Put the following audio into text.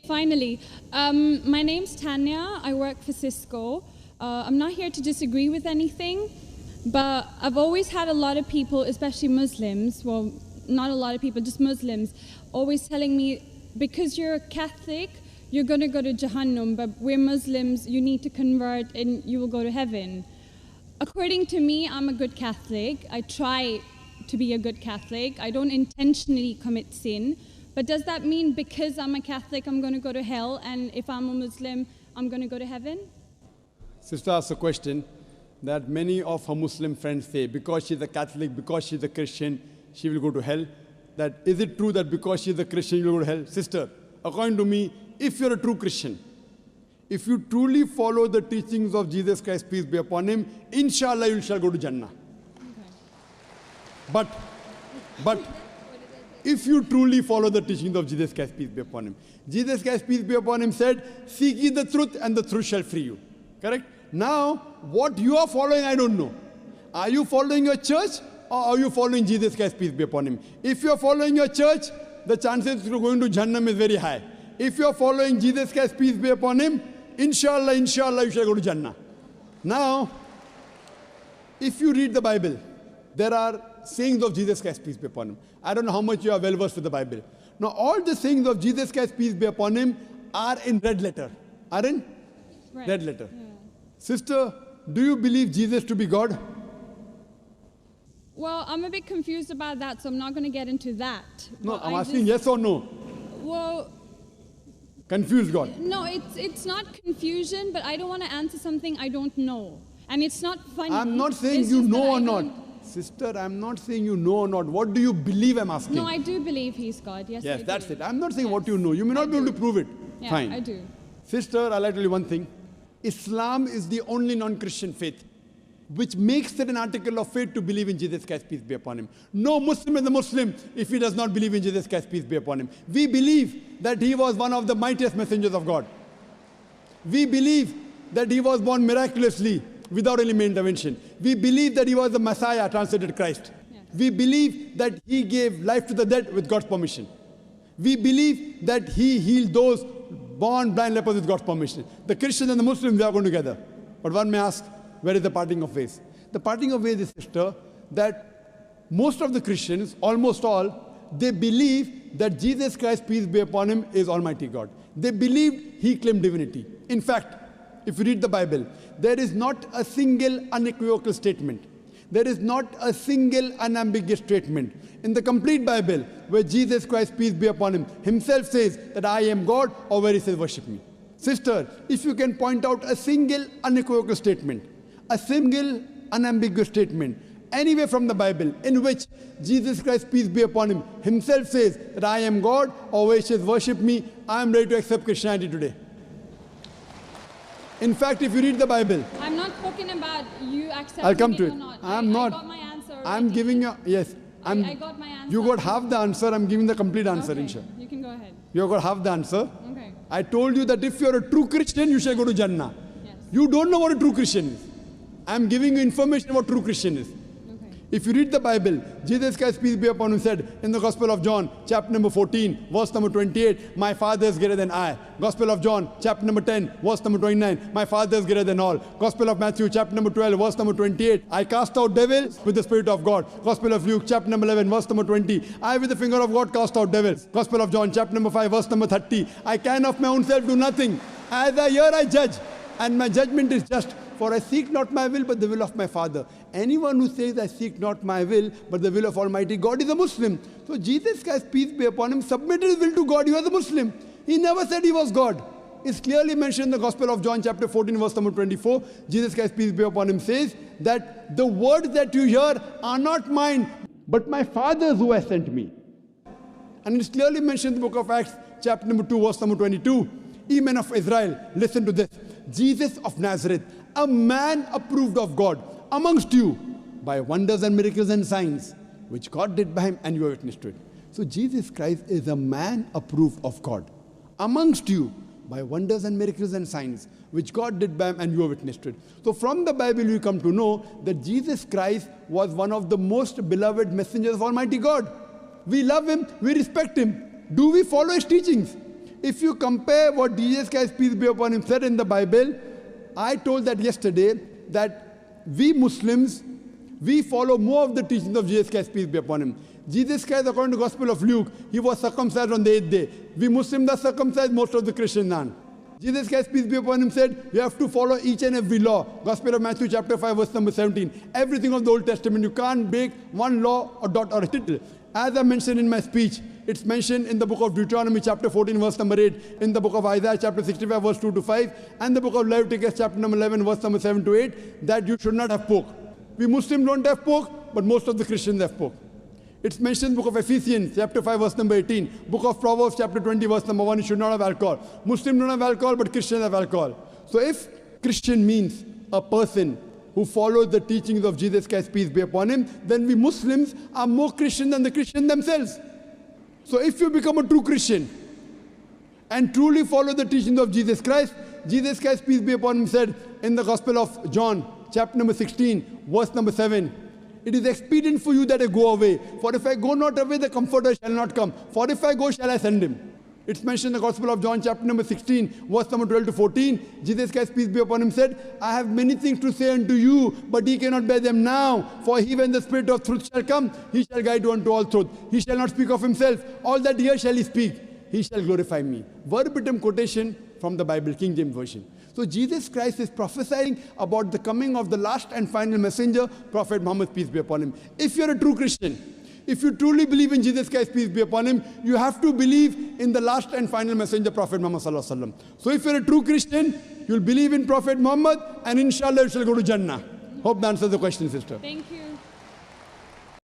Finally, my name's Tanya. I work for Cisco. I'm not here to disagree with anything, but I've always had a lot of people, especially Muslims, well, not a lot of people, just Muslims, always telling me, because you're a Catholic, you're going to go to Jahannam, but we're Muslims, you need to convert and you will go to heaven. According to me, I'm a good Catholic. I try to be a good Catholic. I don't intentionally commit sin. But does that mean because I'm a Catholic, I'm going to go to hell, and if I'm a Muslim, I'm going to go to heaven? Sister asked a question that many of her Muslim friends say, because she's a Catholic, because she's a Christian, she will go to hell. That is it true that because she's a Christian, you will go to hell? Sister, according to me, if you're a true Christian, if you truly follow the teachings of Jesus Christ, peace be upon him, inshallah you shall go to Jannah. Okay. But if you truly follow the teachings of Jesus Christ, peace be upon him. Jesus Christ, peace be upon him, said, seek ye the truth and the truth shall free you. Correct? Now, what you are following, I don't know. Are you following your church or are you following Jesus Christ, peace be upon him? If you are following your church, the chances of going to Jannah is very high. If you are following Jesus Christ, peace be upon him, inshallah, you shall go to Jannah. Now, if you read the Bible, there are sayings of Jesus Christ, peace be upon him. I don't know how much you are well versed with the Bible. Now, all the sayings of Jesus Christ, peace be upon him, are in red letter. Are in red letter. Yeah. Sister, do you believe Jesus to be God? Well, I'm a bit confused about that, so I'm not going to get into that. No, I'm asking yes or no. Well, confused God. No, it's not confusion, but I don't want to answer something I don't know. And it's not funny. I'm not saying you know or not. Sister, I'm not saying you know or not. What do you believe I'm asking? No, I do believe he's God. Yes, yes, that's it. I'm not saying what you know. You may not be able to prove it. Yeah, fine. I do. Sister, I'd like to tell you one thing. Islam is the only non-Christian faith which makes it an article of faith to believe in Jesus Christ, peace be upon him. No Muslim is a Muslim if he does not believe in Jesus Christ, peace be upon him. We believe that he was one of the mightiest messengers of God. We believe that he was born miraculously without any intervention. We believe that he was the Messiah, translated Christ. Yes. We believe that he gave life to the dead with God's permission. We believe that he healed those born blind lepers with God's permission. The Christians and the Muslims, they are going together. But one may ask, where is the parting of ways? The parting of ways is, sister, that most of the Christians, almost all, they believe that Jesus Christ, peace be upon him, is Almighty God. They believed he claimed divinity. In fact, if you read the Bible, there is not a single unequivocal statement. There is not a single unambiguous statement in the complete Bible where Jesus Christ, peace be upon him, himself says that I am God, or where he says worship me. Sister, if you can point out a single unequivocal statement, a single unambiguous statement, anywhere from the Bible in which Jesus Christ, peace be upon him, himself says that I am God, or where he says worship me, I am ready to accept Christianity today. In fact, if you read the Bible, I'm not talking about you accepting I'll come to it it. or not. I'm not. I got my answer already. I'm giving you, yes. I got my answer. You got half the answer, I'm giving the complete answer, okay, inshallah. You can go ahead. You got half the answer. Okay. I told you that if you're a true Christian, you shall go to Jannah. Yes. You don't know what a true Christian is. I'm giving you information about true Christian is. If you read the Bible, Jesus Christ, peace be upon him, said in the Gospel of John, chapter number 14, verse number 28, my Father is greater than I. Gospel of John, chapter number 10, verse number 29, my Father is greater than all. Gospel of Matthew, chapter number 12, verse number 28, I cast out devils with the Spirit of God. Gospel of Luke, chapter number 11, verse number 20, I with the finger of God cast out devils. Gospel of John, chapter number 5, verse number 30, I can of my own self do nothing. As I hear, I judge, and my judgment is just. For I seek not my will, but the will of my Father. Anyone who says, I seek not my will, but the will of Almighty God is a Muslim. So Jesus Christ, peace be upon him, submitted his will to God. He was a Muslim. He never said he was God. It's clearly mentioned in the Gospel of John, chapter 14, verse number 24. Jesus Christ, peace be upon him, says that the words that you hear are not mine, but my Father's who has sent me. And it's clearly mentioned in the book of Acts, chapter number 2, verse number 22. Ye men of Israel, listen to this. Jesus of Nazareth, a man approved of God amongst you by wonders and miracles and signs, which God did by him, and you are witness to it. So Jesus Christ is a man approved of God amongst you by wonders and miracles and signs, which God did by him, and you are witness to it. So from the Bible you come to know that Jesus Christ was one of the most beloved messengers of Almighty God. We love him, we respect him. Do we follow his teachings? If you compare what Jesus Christ, peace be upon him, said in the Bible, I told that yesterday, that we Muslims, we follow more of the teachings of Jesus Christ, peace be upon him. Jesus Christ, according to the Gospel of Luke, he was circumcised on the 8th day. We Muslims are circumcised, most of the Christians aren't. Jesus Christ, peace be upon him, said, you have to follow each and every law. Gospel of Matthew chapter 5, verse number 17. Everything of the Old Testament, you can't break one law or dot or a tittle. As I mentioned in my speech, it's mentioned in the book of Deuteronomy chapter 14, verse number 8, in the book of Isaiah chapter 65, verse 2 to 5, and the book of Leviticus chapter number 11, verse number 7 to 8, that you should not have pork. We Muslims don't have pork, but most of the Christians have pork. It's mentioned in the book of Ephesians, chapter 5, verse number 18. Book of Proverbs, chapter 20, verse number 1, you should not have alcohol. Muslims don't have alcohol, but Christians have alcohol. So if Christian means a person who follows the teachings of Jesus Christ, peace be upon him, then we Muslims are more Christian than the Christians themselves. So if you become a true Christian and truly follow the teachings of Jesus Christ, peace be upon him, said in the Gospel of John, chapter number 16, verse number 7, it is expedient for you that I go away. For if I go not away, the Comforter shall not come. For if I go, shall I send him. It's mentioned in the Gospel of John, chapter number 16, verse number 12 to 14. Jesus Christ, peace be upon him, said, I have many things to say unto you, but ye cannot bear them now. For he, when the Spirit of truth shall come, he shall guide you unto all truth. He shall not speak of himself. All that here shall he speak. He shall glorify me. Verbatim quotation from the Bible, King James Version. So Jesus Christ is prophesying about the coming of the last and final messenger, Prophet Muhammad, peace be upon him. If you're a true Christian, if you truly believe in Jesus Christ, peace be upon him, you have to believe in the last and final messenger, Prophet Muhammad sallallahu alaihi wasallam. So if you're a true Christian, you'll believe in Prophet Muhammad, and inshallah you shall go to Jannah. Hope that answers the question, sister. Thank you.